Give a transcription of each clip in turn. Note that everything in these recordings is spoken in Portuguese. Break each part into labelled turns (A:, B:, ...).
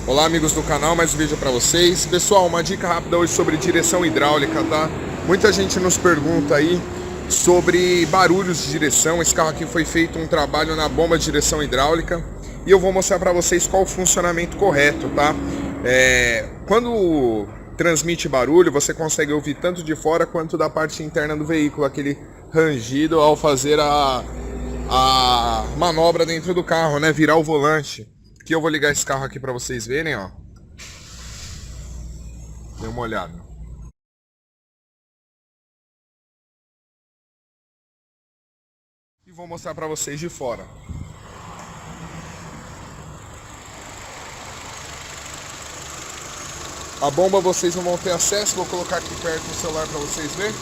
A: Olá amigos do canal, mais um vídeo para vocês. Pessoal, uma dica rápida hoje sobre direção hidráulica, tá? Muita gente nos pergunta aí sobre barulhos de direção. Esse carro aqui foi feito um trabalho na bomba de direção hidráulica e eu vou mostrar para vocês qual o funcionamento correto, tá? Quando transmite barulho, você consegue ouvir tanto de fora quanto da parte interna do veículo, aquele rangido ao fazer a manobra dentro do carro, né? Virar o volante. Aqui eu vou ligar esse carro aqui para vocês verem, ó. Dê uma olhada. E vou mostrar para vocês de fora. A bomba vocês não vão ter acesso, vou colocar aqui perto do celular para vocês verem.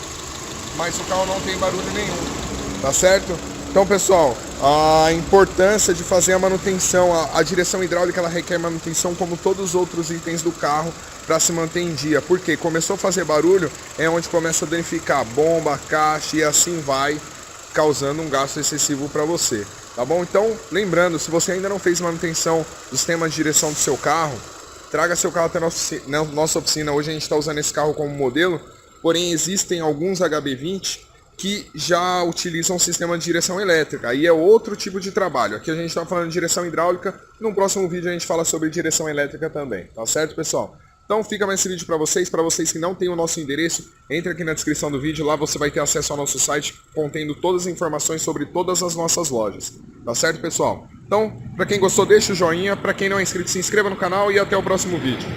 A: Mas o carro não tem barulho nenhum, tá certo? Então pessoal, a importância de fazer a manutenção, a direção hidráulica ela requer manutenção como todos os outros itens do carro para se manter em dia. Porque começou a fazer barulho é onde começa a danificar a bomba, a caixa e assim vai, causando um gasto excessivo para você, tá bom? Então lembrando, se você ainda não fez manutenção do sistema de direção do seu carro, traga seu carro até a nossa oficina. Hoje a gente está usando esse carro como modelo, porém existem alguns HB20 que já utilizam um sistema de direção elétrica. Aí é outro tipo de trabalho. Aqui a gente está falando de direção hidráulica. No próximo vídeo a gente fala sobre direção elétrica também. Tá certo, pessoal? Então fica mais esse vídeo para vocês. Para vocês que não têm o nosso endereço, entre aqui na descrição do vídeo. Lá você vai ter acesso ao nosso site contendo todas as informações sobre todas as nossas lojas. Tá certo, pessoal? Então, para quem gostou, deixa o joinha. Para quem não é inscrito, se inscreva no canal e até o próximo vídeo.